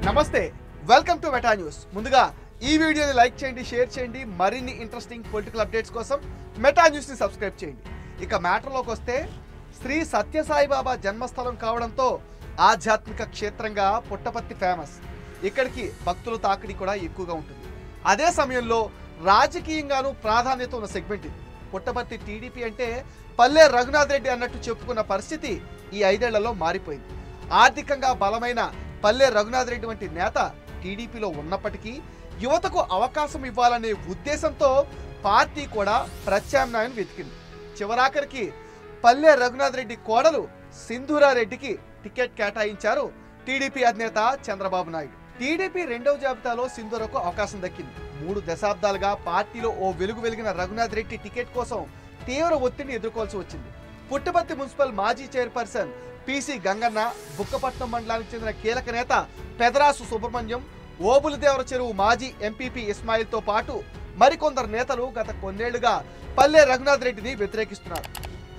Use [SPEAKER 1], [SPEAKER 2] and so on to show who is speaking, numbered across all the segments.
[SPEAKER 1] నమస్తే, welcome to meta news. ముందుగా ఈ వీడియోని లైక్ చేయండి, షేర్ చేయండి. మరిన్ని ఇంట్రెస్టింగ్ పొలిటికల్ అప్డేట్స్ కోసం మెటా న్యూస్ని సబ్స్క్రైబ్ చేయండి. ఇక మ్యాటర్లోకి వస్తే, శ్రీ సత్యసాయిబాబా జన్మస్థలం కావడంతో ఆధ్యాత్మిక క్షేత్రంగా పుట్టపర్తి ఫేమస్. ఇక్కడికి భక్తుల తాకిడి కూడా ఎక్కువగా ఉంటుంది. అదే సమయంలో రాజకీయంగానూ ప్రాధాన్యత ఉన్న సెగ్మెంట్ ఇది. పుట్టపర్తి టీడీపీ అంటే పల్లె రఘునాథ్ రెడ్డి అన్నట్టు చెప్పుకున్న పరిస్థితి ఈ 5 ఏళ్లలో మారిపోయింది. ఆర్థికంగా బలమైన పల్లె రఘునాథ్ రెడ్డి వంటి నేత టీడీపీలో ఉన్నప్పటికీ యువతకు అవకాశం ఇవ్వాలనే ఉద్దేశంతో పార్టీ కూడా ప్రత్యామ్నాయం వెతికింది. చివరాఖరికి పల్లె రఘునాథ్ రెడ్డి కోడలు సింధూరారెడ్డికి టికెట్ కేటాయించారు టీడీపీ అధినేత చంద్రబాబు నాయుడు. టీడీపీ 2వ జాబితాలో సింధూరకు అవకాశం దక్కింది. 3 దశాబ్దాలుగా పార్టీలో ఓ వెలిగిన రఘునాథ్ రెడ్డి టికెట్ కోసం తీవ్ర ఒత్తిడిని ఎదుర్కోవాల్సి వచ్చింది. పుట్టపర్తి మున్సిపల్ మాజీ చైర్పర్సన్ పిసి గంగన్న, బుక్కపట్నం మండలానికి చెందిన కీలక నేత పెదరాసు సుబ్రహ్మణ్యం, ఓబులదేవర చెరువు మాజీ ఎంపీపీ ఇస్మాయిల్తో పాటు మరికొందరు నేతలు గత కొన్నేళ్లుగా పల్లె రఘునాథ్ రెడ్డిని వ్యతిరేకిస్తున్నారు.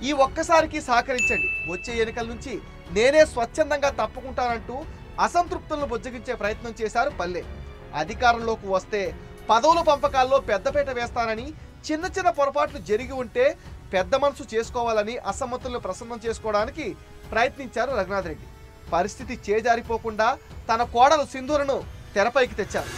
[SPEAKER 1] ఈ ఒక్కసారికి సహకరించండి, వచ్చే ఎన్నికల నుంచి నేనే స్వచ్ఛందంగా తప్పుకుంటానంటూ అసంతృప్తులను బుజ్జగించే ప్రయత్నం చేశారు పల్లె. అధికారంలోకి వస్తే పదవుల పంపకాల్లో పెద్దపీట వేస్తానని, చిన్న పొరపాట్లు జరిగి ఉంటే పెద్ద మనసు చేసుకోవాలని అసమ్మతులను ప్రసన్నం చేసుకోవడానికి ప్రయత్నించారు రఘునాథ్ రెడ్డి. పరిస్థితి చేజారిపోకుండా తన కోడలు సింధూరను తెరపైకి తెచ్చారు.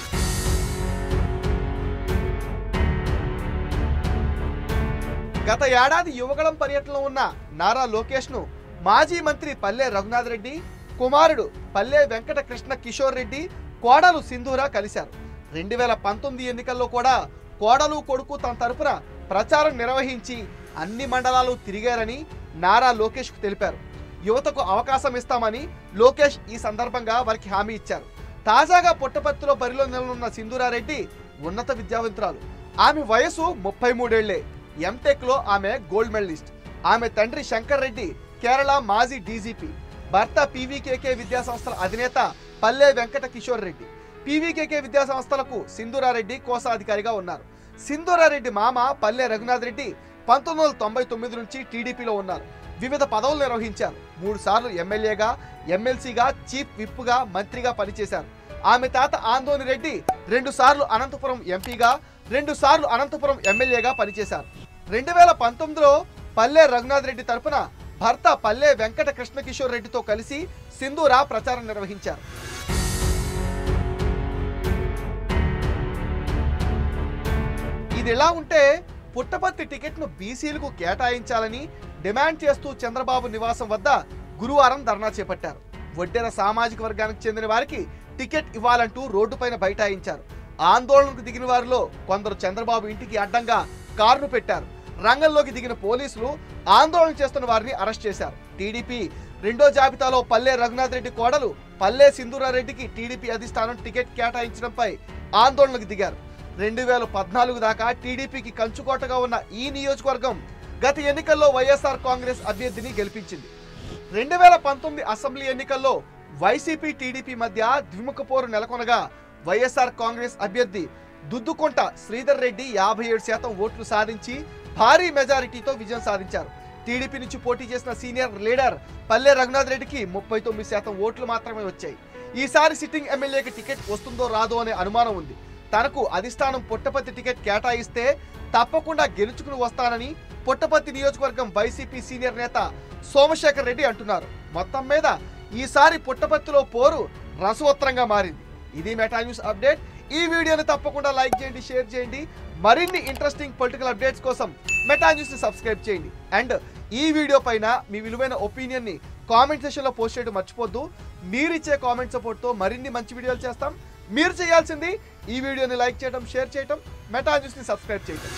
[SPEAKER 1] గత ఏడాది యువగళం పర్యటనలో ఉన్న నారా లోకేష్ ను మాజీ మంత్రి పల్లె రఘునాథ్ రెడ్డి, కుమారుడు పల్లె వెంకట కృష్ణ కిషోర్ రెడ్డి, కోడలు సింధూర కలిశారు. 2019 ఎన్నికల్లో కూడా కోడలు కొడుకు తన తరపున ప్రచారం నిర్వహించి అన్ని మండలాలు తిరిగారని నారా లోకేష్ కు తెలిపారు. యువతకు అవకాశం ఇస్తామని లోకేష్ ఈ సందర్భంగా వారికి హామీ ఇచ్చారు. తాజాగా పుట్టపర్తిలో బరిలో నిలనున్న సింధూరారెడ్డి ఉన్నత విద్యావంతురాలు. ఆమె వయసు 33 ఏళ్లే. ఎంటెక్ లో ఆమె గోల్డ్ మెడలిస్ట్. ఆమె తండ్రి శంకర్ రెడ్డి కేరళ మాజీ డీజీపీ. భర్త పీవీకేకే విద్యాసంస్థల అధినేత పల్లె వెంకట కిషోర్ రెడ్డి. పీవీకేకే విద్యాసంస్థలకు సింధూరారెడ్డి కోశాధికారిగా ఉన్నారు. సింధూరారెడ్డి మామ పల్లె రఘునాథ్ రెడ్డి 1999 నుంచి టీడీపీలో ఉన్నారు. వివిధ పదవులు నిర్వహించారు. 3 సార్లు ఎమ్మెల్యేగా, ఎమ్మెల్సీగా, చీఫ్ విప్గా, మంత్రిగా పనిచేశారు. ఆమె తాత ఆందోని రెడ్డి 2 సార్లు అనంతపురం ఎంపీగా, 2 సార్లు అనంతపురం ఎమ్మెల్యేగా పనిచేశారు. 2019లో పల్లె రఘునాథ్ రెడ్డి తరపున భర్త పల్లె వెంకట కృష్ణ కిషోర్ రెడ్డితో కలిసి సింధూర ప్రచారం నిర్వహించారు. ఇదిలా ఉంటే పుట్టపర్తి టికెట్ను బీసీలకు కేటాయించాలని డిమాండ్ చేస్తూ చంద్రబాబు నివాసం వద్ద గురువారం ధర్నా చేపట్టారు. వడ్డెర సామాజిక వర్గానికి చెందిన వారికి టికెట్ ఇవ్వాలంటూ రోడ్డుపైన బైఠాయించారు. ఆందోళనకు దిగిన వారిలో కొందరు చంద్రబాబు ఇంటికి అడ్డంగా కారును పెట్టారు. రంగంలోకి దిగిన పోలీసులు ఆందోళన చేస్తున్న వారిని అరెస్ట్ చేశారు. టీడీపీ 2వ జాబితాలో పల్లె రఘునాథ్ రెడ్డి కోడలు పల్లె సింధూరారెడ్డికి టీడీపీ అధిష్టానం టికెట్ కేటాయించడంపై ఆందోళనకు దిగారు. 2014 దాకా టీడీపీకి కంచుకోటగా ఉన్న ఈ నియోజకవర్గం గత ఎన్నికల్లో వైఎస్ఆర్ కాంగ్రెస్ అభ్యర్థిని గెలిపించింది. 2019 అసెంబ్లీ ఎన్నికల్లో వైసీపీ టీడీపీ మధ్య ద్విముఖ పోరు నెలకొనగా వైఎస్ఆర్ కాంగ్రెస్ అభ్యర్థి దుద్దుకొంట శ్రీధర్ రెడ్డి 57% ఓట్లు సాధించి భారీ మెజారిటీతో విజయం సాధించారు. టీడీపీ నుంచి పోటీ చేసిన సీనియర్ లీడర్ పల్లె రఘునాథ్ రెడ్డికి 39% ఓట్లు మాత్రమే వచ్చాయి. ఈసారి సిట్టింగ్ ఎమ్మెల్యేకి టికెట్ వస్తుందో రాదో అనే అనుమానం ఉంది. తనకు అధిష్టానం పుట్టపర్తి టికెట్ కేటాయిస్తే తప్పకుండా గెలుచుకుని వస్తానని పుట్టపర్తి నియోజకవర్గం వైసీపీ సీనియర్ నేత సోమశేఖర్ రెడ్డి అంటున్నారు. మొత్తం మీద ఈసారి పుట్టపర్తిలో పోరు రసవత్రంగా మారింది. ఇది మెటా న్యూస్ అప్డేట్. ఈ వీడియోని తప్పకుండా లైక్ చేయండి, షేర్ చేయండి. మరిన్ని ఇంట్రెస్టింగ్ పొలిటికల్ అప్డేట్స్ కోసం మెటా న్యూస్ని సబ్స్క్రైబ్ చేయండి. అండ్ ఈ వీడియో పైన మీ విలువైన ఒపీనియన్ని కామెంట్ సెక్షన్లో పోస్ట్ చేయడం మర్చిపోద్దు. మీరిచ్చే కామెంట్ సపోర్ట్తో మరిన్ని మంచి వీడియోలు చేస్తాం. మీరు చేయాల్సింది ఈ వీడియోని లైక్ చేయడం, షేర్ చేయడం, మెటా న్యూస్ని సబ్స్క్రైబ్ చేయడం.